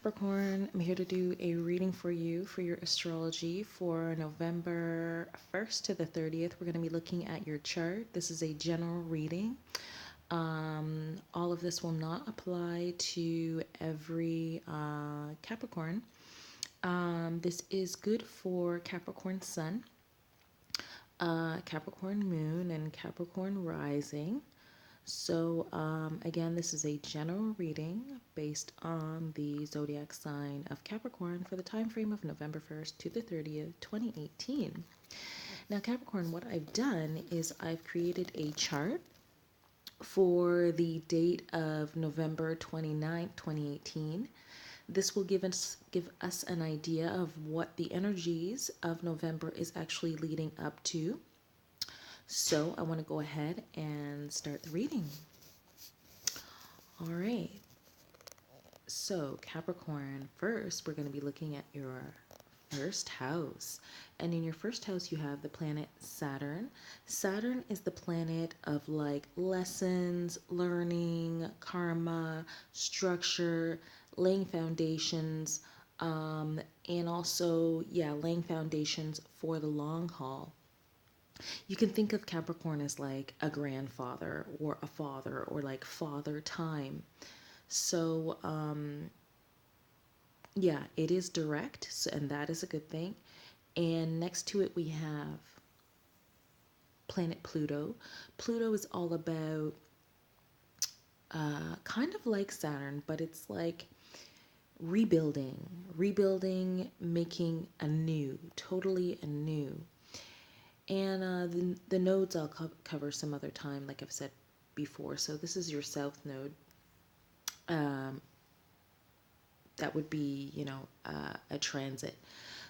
Capricorn, I'm here to do a reading for you for your astrology for November 1st to the 30th. We're going to be looking at your chart. This is a general reading. All of this will not apply to every Capricorn. This is good for Capricorn Sun, Capricorn Moon, and Capricorn Rising. So, again, this is a general reading based on the zodiac sign of Capricorn for the time frame of November 1st to the 30th, 2018. Now, Capricorn, what I've done is I've created a chart for the date of November 29th, 2018. This will give us an idea of what the energies of November is actually leading up to. So I want to go ahead and start the reading. All right. So Capricorn, first we're going to be looking at your first house. And in your first house, you have the planet Saturn. Saturn is the planet of like lessons, learning, karma, structure, laying foundations, and also, laying foundations for the long haul. You can think of Capricorn as like a grandfather or a father or like father time. So, it is direct, and that is a good thing. And next to it, we have planet Pluto. Pluto is all about kind of like Saturn, but it's like rebuilding, making anew, totally anew. And the nodes I'll cover some other time, like I've said before. So this is your south node. That would be, a transit.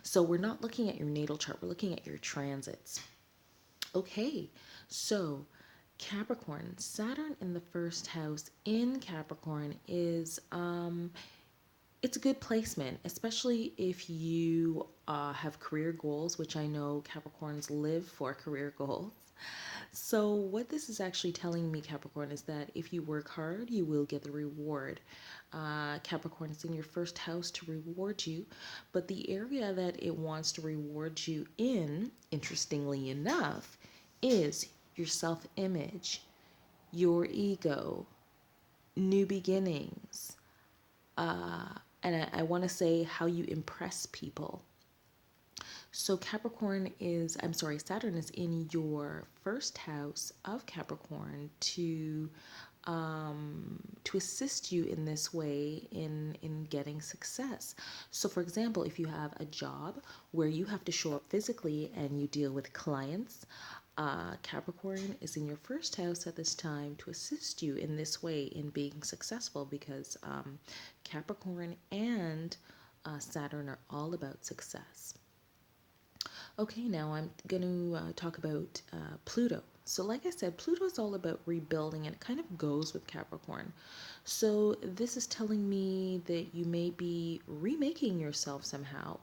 So we're not looking at your natal chart. We're looking at your transits. Okay, so Capricorn, Saturn in the first house in Capricorn is it's a good placement, especially if you have career goals, which I know Capricorns live for career goals. So what this is actually telling me, Capricorn, is that if you work hard, you will get the reward. Capricorn is in your first house to reward you, but the area that it wants to reward you in, interestingly enough, is your self-image, your ego, new beginnings, and I want to say how you impress people. So Saturn is in your first house of Capricorn to assist you in this way in getting success. So for example, if you have a job where you have to show up physically and you deal with clients, Capricorn is in your first house at this time to assist you in this way in being successful, because Capricorn and Saturn are all about success. Okay, now I'm going to talk about Pluto. So like I said, Pluto is all about rebuilding, and it kind of goes with Capricorn. So this is telling me that you may be remaking yourself somehow.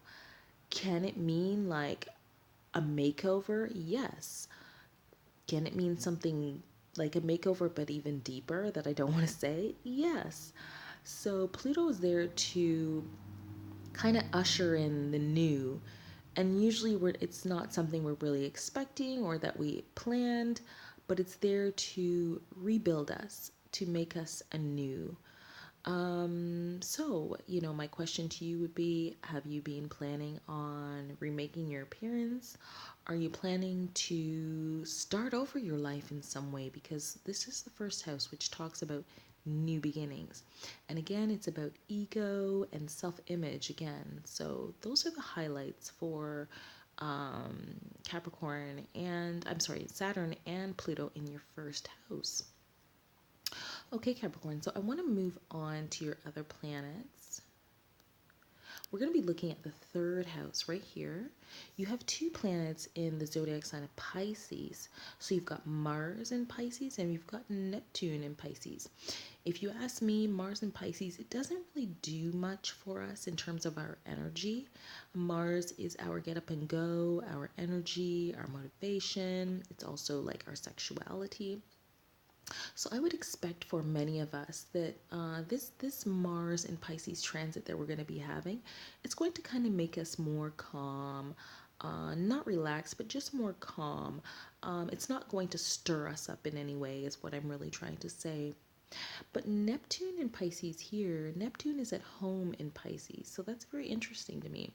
Can it mean like a makeover? Yes. Can it mean something like a makeover but even deeper that I don't want to say? Yes. So Pluto is there to kind of usher in the new, and usually it's not something we're really expecting or that we planned, but it's there to rebuild us, to make us anew. So, my question to you would be, have you been planning on remaking your appearance? Are you planning to start over your life in some way? Because this is the first house, which talks about new beginnings. And again, it's about ego and self-image again. So those are the highlights for Saturn and Pluto in your first house. Okay, Capricorn, so I want to move on to your other planets. We're going to be looking at the third house right here. You have two planets in the zodiac sign of Pisces. So you've got Mars in Pisces and you've got Neptune in Pisces. If you ask me, Mars in Pisces, it doesn't really do much for us in terms of our energy. Mars is our get up and go, our energy, our motivation. It's also like our sexuality. So I would expect for many of us that this Mars in Pisces transit that we're going to be having, it's going to kind of make us more calm, not relaxed, but just more calm. It's not going to stir us up in any way, is what I'm really trying to say. But Neptune in Pisces here, Neptune is at home in Pisces, so that's very interesting to me.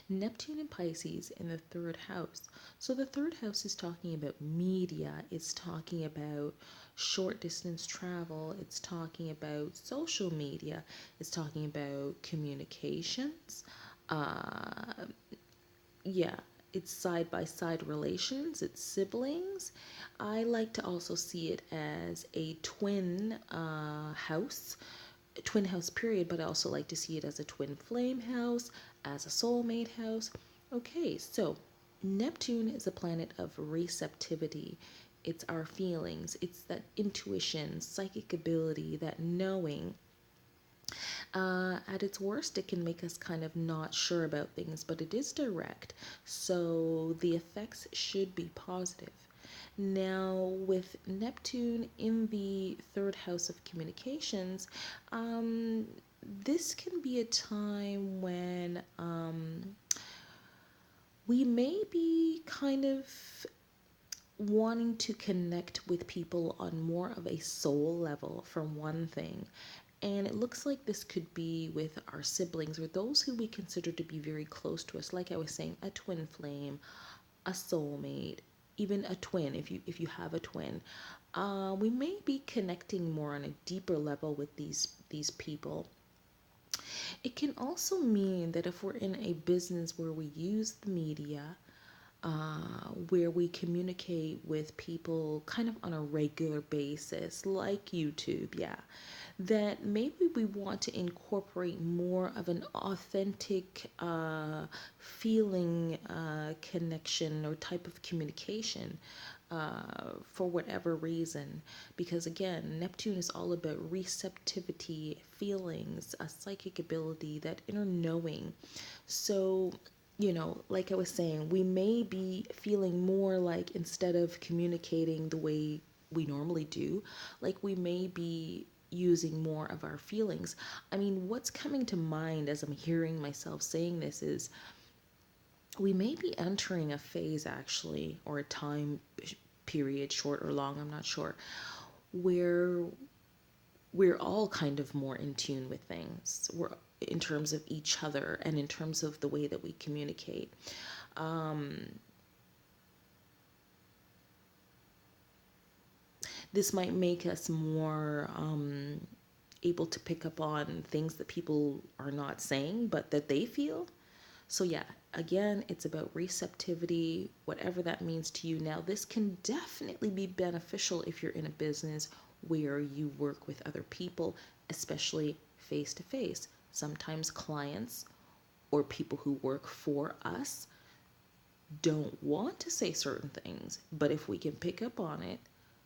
Neptune and Pisces in the third house. So the third house is talking about media, it's talking about short distance travel, it's talking about social media, it's talking about communications. Uh, yeah, it's side by side relations, it's siblings. I like to also see it as a twin house, twin house period, but I also like to see it as a twin flame house, as a soulmate house. Okay, so Neptune is a planet of receptivity. It's our feelings, it's that intuition, psychic ability, that knowing. At its worst, it can make us kind of not sure about things, but it is direct, so the effects should be positive. Now, with Neptune in the third house of communications, um, this can be a time when we may be kind of wanting to connect with people on more of a soul level, for one thing. And it looks like this could be with our siblings or those who we consider to be very close to us. Like I was saying, a twin flame, a soulmate, even a twin. If you have a twin, we may be connecting more on a deeper level with these people. It can also mean that if we're in a business where we use the media, where we communicate with people kind of on a regular basis, like YouTube, yeah, that maybe we want to incorporate more of an authentic feeling connection or type of communication for whatever reason. Because again, Neptune is all about receptivity, feelings, a psychic ability, that inner knowing. So, like I was saying, we may be feeling more like, instead of communicating the way we normally do, like we may be using more of our feelings. I mean, what's coming to mind as I'm hearing myself saying this is we may be entering a phase, actually, or a time period, short or long, I'm not sure, where we're all kind of more in tune with things. We're in terms of each other and in terms of the way that we communicate. This might make us more able to pick up on things that people are not saying, but that they feel. So, yeah, again, it's about receptivity, whatever that means to you. Now, this can definitely be beneficial if you're in a business where you work with other people, especially face to face. Sometimes clients or people who work for us don't want to say certain things, but if we can pick up on it,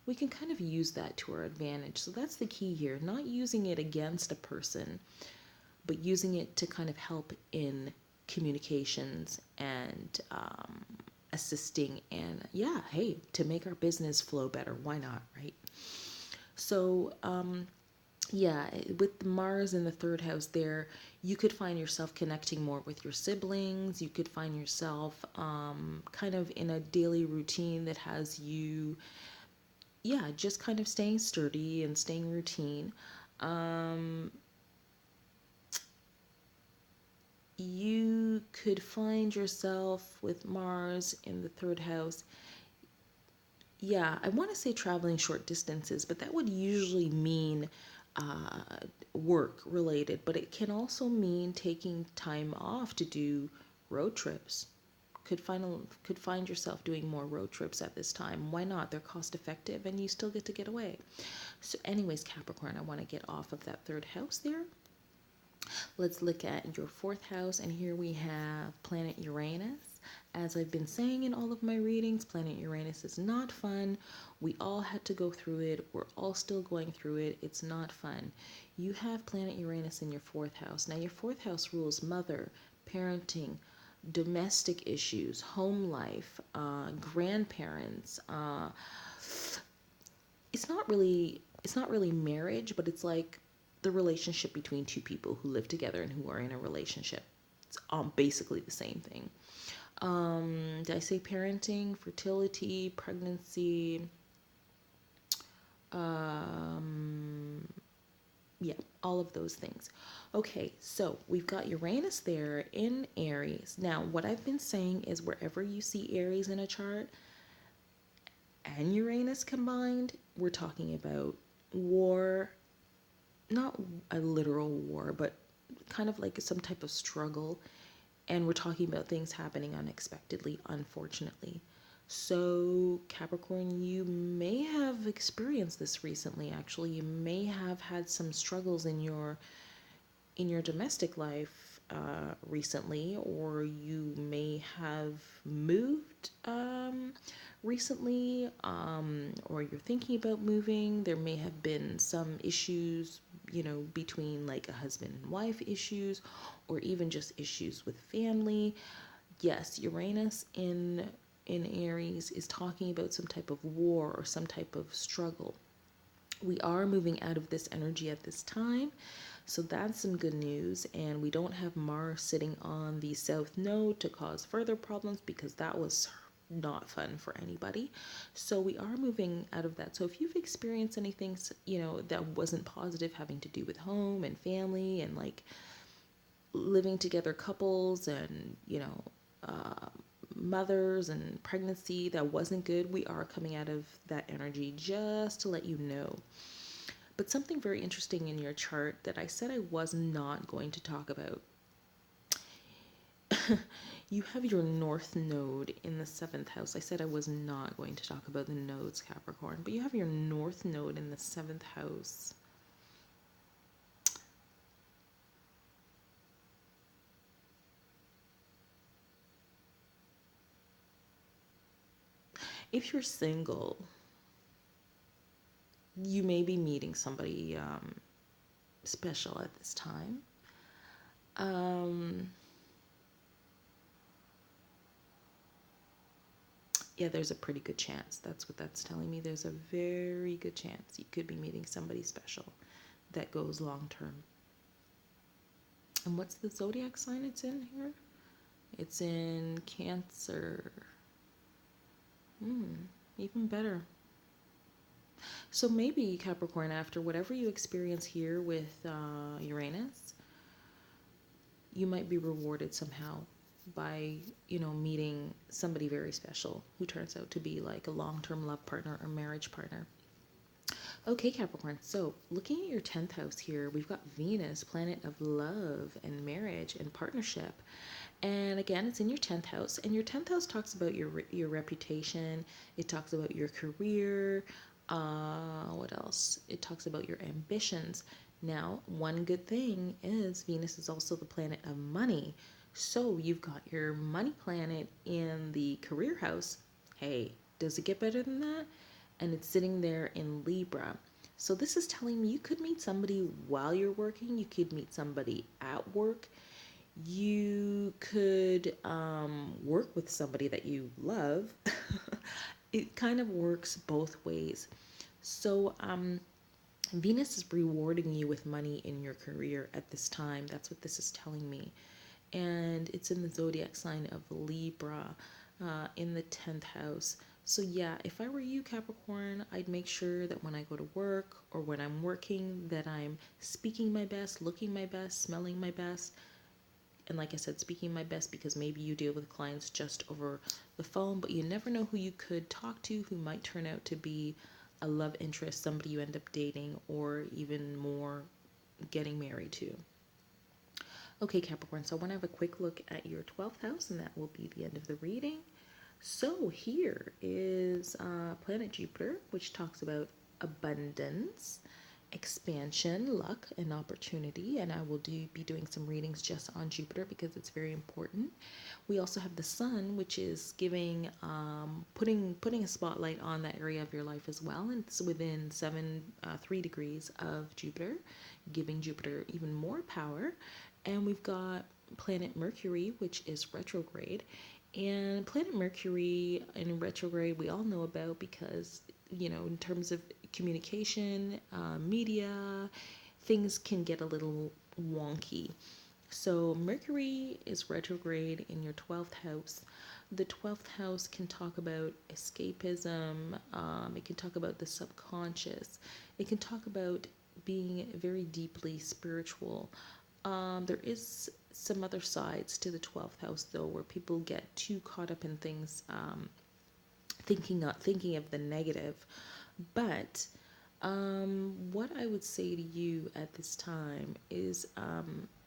we can kind of use that to our advantage. So that's the key here, not using it against a person, but using it to kind of help in communications and assisting, and yeah, hey, to make our business flow better. Why not, right? So, yeah, with Mars in the third house there, you could find yourself connecting more with your siblings. You could find yourself kind of in a daily routine that has you, yeah, just kind of staying sturdy and staying routine. Um, you could find yourself with Mars in the third house. Yeah, I want to say traveling short distances, but that would usually mean uh, work related, but it can also mean taking time off to do road trips. Could find yourself doing more road trips at this time. Why not? They're cost effective and you still get to get away. So anyways, Capricorn, I want to get off of that third house there. Let's look at your fourth house, and here we have planet Uranus. As I've been saying in all of my readings, planet Uranus is not fun. We all had to go through it. We're all still going through it. It's not fun. You have planet Uranus in your fourth house. Now, your fourth house rules mother, parenting, domestic issues, home life, grandparents, it's not really marriage, but it's like the relationship between two people who live together and who are in a relationship. It's basically the same thing. Did I say parenting, fertility, pregnancy? Um, yeah, all of those things. Okay, so we've got Uranus there in Aries. Now, what I've been saying is wherever you see Aries in a chart and Uranus combined, we're talking about war, not a literal war, but kind of like some type of struggle. And we're talking about things happening unexpectedly, unfortunately. So, Capricorn, you may have experienced this recently, actually. You may have had some struggles in your domestic life recently, or you may have moved recently, or you're thinking about moving. There may have been some issues, between like a husband and wife issues, or even just issues with family. Yes, Uranus in Aries is talking about some type of war or some type of struggle. We are moving out of this energy at this time. So that's some good news. And we don't have Mars sitting on the South Node to cause further problems, because that was not fun for anybody. So we are moving out of that. So if you've experienced anything, that wasn't positive, having to do with home and family and like living together couples and, mothers and pregnancy, that wasn't good, we are coming out of that energy, just to let you know. But something very interesting in your chart that I said I was not going to talk about. You have your North Node in the seventh house. I said I was not going to talk about the nodes, Capricorn, but you have your North Node in the seventh house. If you're single, you may be meeting somebody special at this time. Um, yeah, there's a pretty good chance. That's what that's telling me. There's a very good chance you could be meeting somebody special that goes long term. And what's the zodiac sign it's in here? It's in Cancer. Even better. So maybe, Capricorn, after whatever you experience here with Uranus, you might be rewarded somehow by, meeting somebody very special who turns out to be like a long-term love partner or marriage partner. Okay, Capricorn. So, looking at your 10th house here, we've got Venus, planet of love and marriage and partnership. And again, it's in your 10th house. And your 10th house talks about your reputation, it talks about your career. What else? It talks about your ambitions. Now, one good thing is Venus is also the planet of money. So, you've got your money planet in the career house. Hey, does it get better than that? And it's sitting there in Libra. So this is telling me you could meet somebody while you're working, you could meet somebody at work, you could work with somebody that you love. It kind of works both ways. So Venus is rewarding you with money in your career at this time. That's what this is telling me. And it's in the zodiac sign of Libra, in the 10th house. So, yeah, if I were you, Capricorn, I'd make sure that when I go to work or when I'm working, that I'm speaking my best, looking my best, smelling my best. And like I said, speaking my best, because maybe you deal with clients just over the phone, but you never know who you could talk to who might turn out to be a love interest, somebody you end up dating, or even more, getting married to. Okay, Capricorn, so I want to have a quick look at your 12th house, and that will be the end of the reading. So here is planet Jupiter, which talks about abundance, expansion, luck, and opportunity. And I will be doing some readings just on Jupiter because it's very important. We also have the Sun, which is giving, putting a spotlight on that area of your life as well. And it's within 3 degrees of Jupiter, giving Jupiter even more power. And we've got planet Mercury, which is retrograde. And planet Mercury in retrograde, we all know about because, in terms of communication, media, things can get a little wonky. So, Mercury is retrograde in your 12th house. The 12th house can talk about escapism, it can talk about the subconscious, it can talk about being very deeply spiritual. There is some other sides to the 12th house, though, where people get too caught up in things, thinking of the negative. But what I would say to you at this time is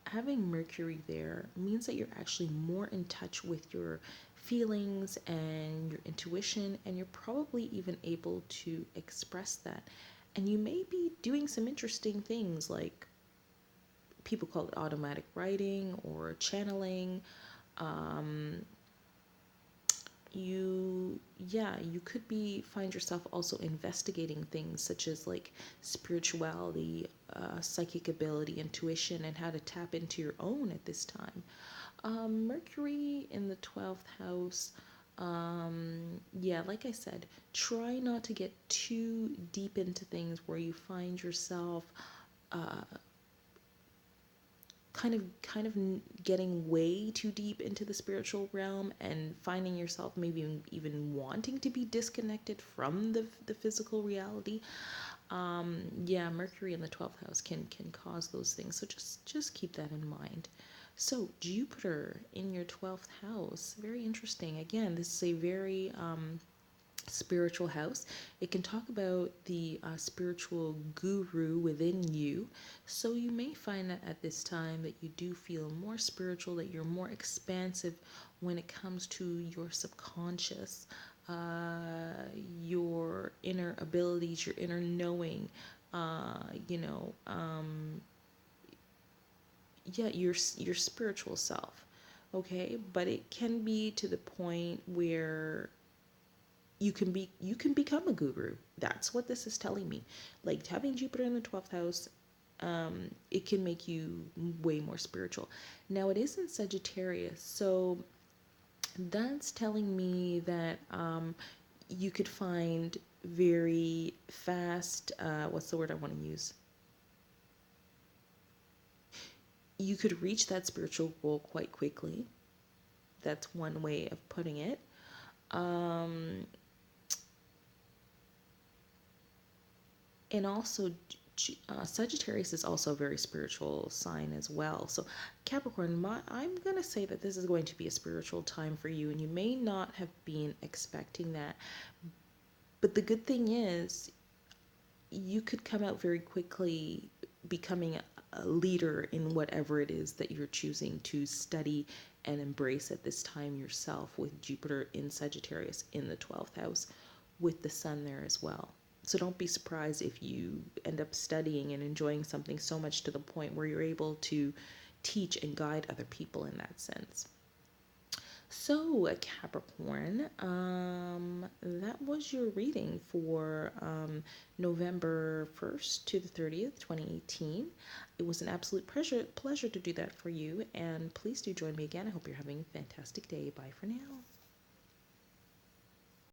having Mercury there means that you're actually more in touch with your feelings and your intuition, and you're probably even able to express that. And you may be doing some interesting things like people call it automatic writing or channeling. Um, you could be find yourself also investigating things such as like spirituality, psychic ability, intuition, and how to tap into your own at this time. Mercury in the 12th house, yeah, like I said, try not to get too deep into things where you find yourself uh, kind of getting way too deep into the spiritual realm and finding yourself maybe even wanting to be disconnected from the physical reality. Yeah, Mercury in the 12th house can cause those things, so just keep that in mind. So Jupiter in your 12th house, very interesting. Again, this is a very spiritual house. It can talk about the spiritual guru within you. So you may find that at this time that you do feel more spiritual, that you're more expansive when it comes to your subconscious, your inner abilities, your inner knowing, uh, you know, um, yeah, your spiritual self. Okay, but it can be to the point where you can become a guru. That's what this is telling me. Like having Jupiter in the 12th house, it can make you way more spiritual. Now it is in Sagittarius, so that's telling me that you could find very fast, what's the word I want to use, you could reach that spiritual goal quite quickly. That's one way of putting it. um and also Sagittarius is also a very spiritual sign as well. So Capricorn, I'm going to say that this is going to be a spiritual time for you, and you may not have been expecting that. But the good thing is you could come out very quickly becoming a leader in whatever it is that you're choosing to study and embrace at this time yourself, with Jupiter in Sagittarius in the 12th house with the sun there as well. So don't be surprised if you end up studying and enjoying something so much to the point where you're able to teach and guide other people in that sense. So, Capricorn, that was your reading for November 1st to the 30th, 2018. It was an absolute pleasure to do that for you, and please do join me again. I hope you're having a fantastic day. Bye for now.